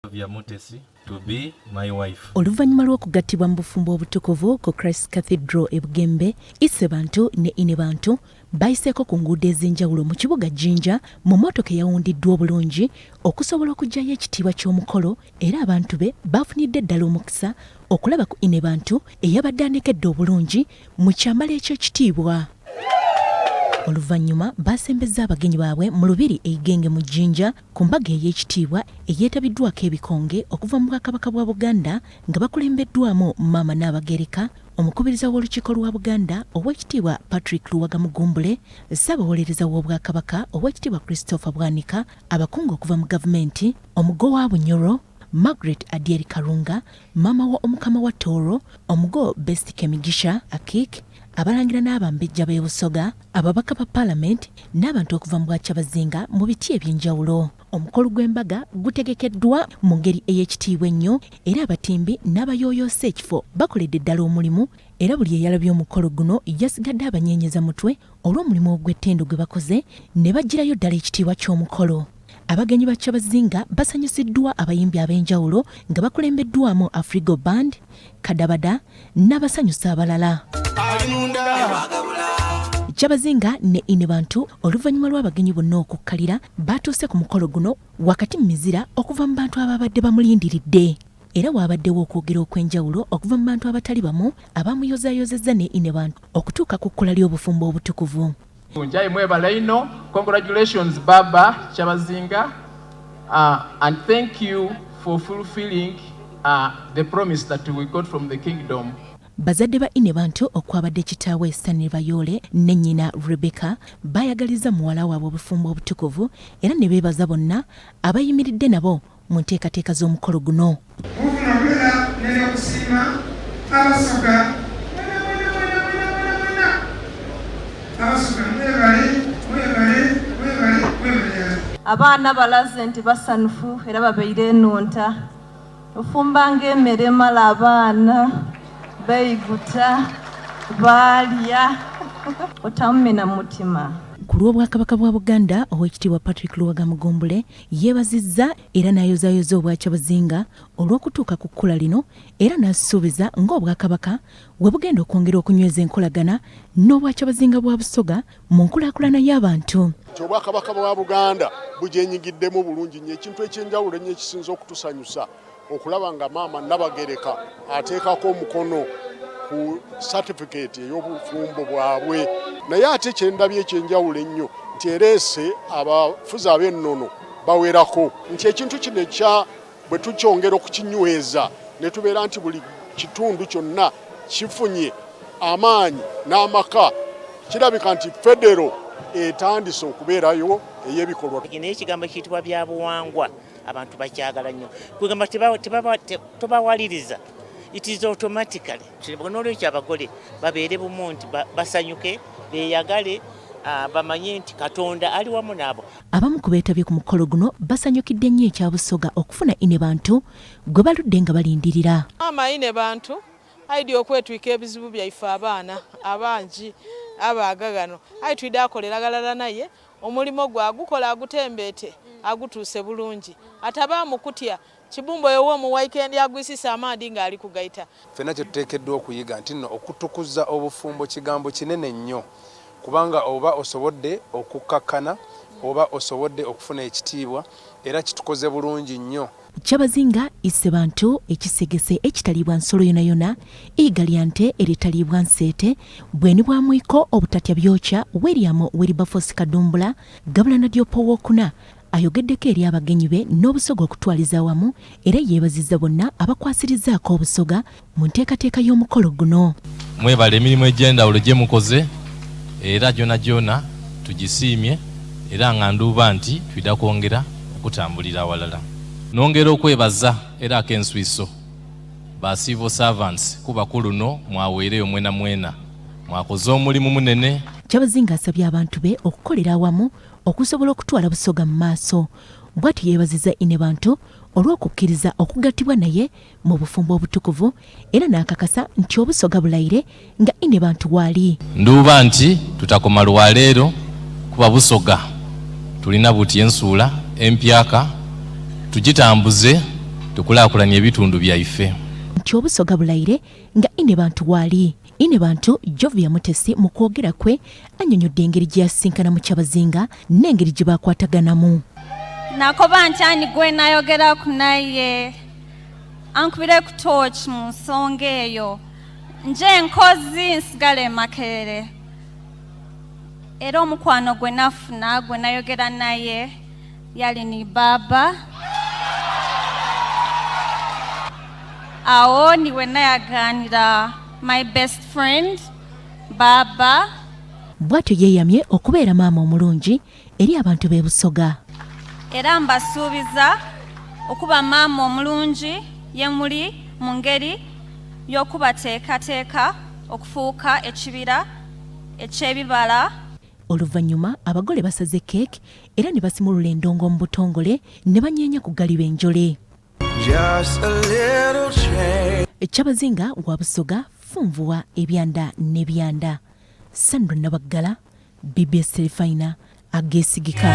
To be my wife. Oluvannyuma lw'okugattibwa mu bufumbo obutukuvu ku Christ Cathedral Ebugembe, isse bantu ne ine bantu bayiseeko ku nguudo ez'enjawulo mu kibuga Jinja mu mmotoka eyawundiddwa obulungi okusobola okuggyayo ekitiibwa ky'omukolo, era abantu be baafunidde ddala omukisa okulaba ku ine bantu eyabadde anekedde obulungi mu kyambalo eky'ekitiibwa. Oluvannyuma baasembezza abagenyi baabwe mu lubiri eigenge mu Jinja ku mbaga ey'ekitiibwa eyeetabiddwako ebikonge okuva mu Bwakabaka bwa Buganda nga bakulembeddwamu Maama Nnaabagereka, omukubiriza w'olukiiko lwa Buganda Oweekitiibwa Patrick Luwaga Mugumbule, Ssaabawolereza w'Obwakabaka Oweekitiibwa Christopher Bwanika, abakungu okuva mu gavumenti, Omugo wa Bunyoro Margaret Adieri Karunga, Maama wa Omukama wa Tooro, Omugo Best Kemigisha Akik, abalangira n'abambejja b'e Busoga, ababaka ba Paalamenti n'abantu okuva mu Kyabazinga mu biti eby'enjawulo. Omukolo gw'embaga gutegekeddwa mu ngeri ey'ekitiibwa ennyo, era abatimbi n'abayooyoosa ekifo bakoledde ddala omulimu, era buli eyalabye omukolo guno yasigadde abanyeenyeza mutwe olw'omulimu ogw'ettendo gwe bakoze ne bagirayo ddala ekitiibwa ky'omukolo. Abagenyi ba Kyabazinga basanyusiddwa abayimbi ab'enjawulo nga bakulembeddwamu Afrigo Band, Kadabada n'abasanyusa abalala. Kyabazinga ne ine bantu oluvannyuma lw'abagenyi bonna okukkalira baatuuse ku mukolo guno wakati mu mizira okuva mu bantu ababadde bamulindiridde. Era waabaddewo okwogera okw'enjawulo okuva mu bantu abatali bamu abaamuyozaayozezza ne ine bantu okutuuka ku kkula ly'obufumbo obutukuvu. Njai mwebala ino. Congratulations Baba Kyabazinga, and thank you for fulfilling the promise that we got from the kingdom. Bazadde ba ine bantu okwabadde kitaawe Stanley Bayole ne nnyina Rebecca bayagaliza muwala waabwe obufumbo obutukuvu, era ne beebaza bonna abayimiridde nabo mu nteekateeka z'omukolo guno. Abaana balaze nti basanufu era babeire enonta, ofumbanga emmere emala abaana beeyiguta baalya otamumena mutima. Ku lw'Obwakabaka bwa Buganda Oweekitiibwa Patrick Luwaga Mugumbule yeebazizza era n'ayozaayoza obwa Kyabazinga olw'okutuuka ku kkula lino, era n'asuubiza ng'Obwakabaka we bugenda okwongera okunyweza enkolagana n'obwa Kyabazinga bwa Busoga mu nkulaakulana y'abantu. Obwakabaka bwa Buganda bujenyigiddemu bulungi nnyo, ekintu eky'enjawulo ennyo ekisinza okutusanyusa okulaba nga Maama Nnaabagereka ateekako omukono ku certificate ey'obufumbo bwabwe. Naye ate kyendabye ekyenjawulo ennyo nti ereese abafuzi ab'ennono bawerako, nti ekintu kino bwe tukyongera okukinyweza ne tubeera nti buli kitundu kyonna kifunye amaanyi n'amaka, kirabika nti federo etandise okubeerayo ey'ebikolwa. Naye ekigambo kiyitibwa byabuwangwa abantu bakyagala nnyo, kugamba tobawaliriza. It is automatically. N'olwekyo abagole babeere bumu nti basanyuke, beeyagale, bamanye nti Katonda ali wamu nabo. Abamu ku beetabye ku mukolo guno basanyukidde nnyo ekya Busoga okufuna ine bantu gwe baludde nga balindirira. Maama ine bantu aidi okwetwika ebizibu byaife abaana abangi abaagagano aitwidde akoleragalala naye omulimo gwe agukola agutembeete agutuuse bulungi atabamukutya kibumbo yowo mu weekend agwisisa amandi nga ali kugaita. Fena kyetuteekeddwa okuyiga nti nno okutukuza obufumbo kigambo kinene nnyo, kubanga oba osobodde okukakkana oba osobodde okufuna ekitiibwa, era kitukoze bulungi nnyo. Kyabazinga isse bantu ekisegese ekitaliibwa nsolo yona yona, iyiga lya nte eritaliibwa nseete, bweni bwa mwiko obutatya byokya William Wilberforce Kadumbula, Gavulana Diopo Wookuna, ayogeddeko eri abagenyi be n'obusoga okutwaliza awamu, era yeebazizza bonna abakwasirizaako obusoga mu nteekateeka y'omukolo guno. Mwebale emirimu egy'enjawulo gye mukoze, era gyona tugisiimye, era nga nduuba nti twidda kwongera okutambulira awalala. Nongera okwebaza era ak'enswiso ba civil servants ku bakulu no mwaweereyo mwena mwena, mwakoze omulimu munene. Kyabazinga asabye abantu be okukolera awamu okusobola okutwala Busoga mu maaso. Bw'ati yeebazizza ine bantu olw'okukkiriza okugattibwa naye mu bufumbo obutukuvu, era n'akakasa nti obusoga bulayire nga ine bantu waali. Nduuba nti tutakoma lwaleero kuba Busoga tulina buti ensuula empyaka tugitambuze tukulaakulanye ebitundu byaife. Nti obusoga bulaire nga ine bantu wali ine bantu Jovia Mutesi mu kwogera kwe annyonnyodde engeri gye yasinkana mu Kyabazinga n'engeri gye baakwataganamu. Nakoba nti ani gwe nayogeraku naye ankubire ku torch mu nsonga eyo nje nkozi nsigale Makerere era omukwano gwe nafuna gwe nayogera naye yali ni baba awo niwe nayaganira my best friend baba. Bw'atyo yeeyamye okubeera maama omulungi eri abantu b'e Busoga. Era mbasuubiza okuba maama omulungi ye muli mu ngeri y'okubateekateeka okufuuka ekibira eky'ebibala. Oluvannyuma abagole basaze keeki era ne basimulula endongo mu butongole ne banyeenya ku ggaliba enjole. Kyabazinga wa Busoga funvuwa ebyanda n'ebyanda. Sandra Nabaggala, BBS Terefayina, Ageesigika.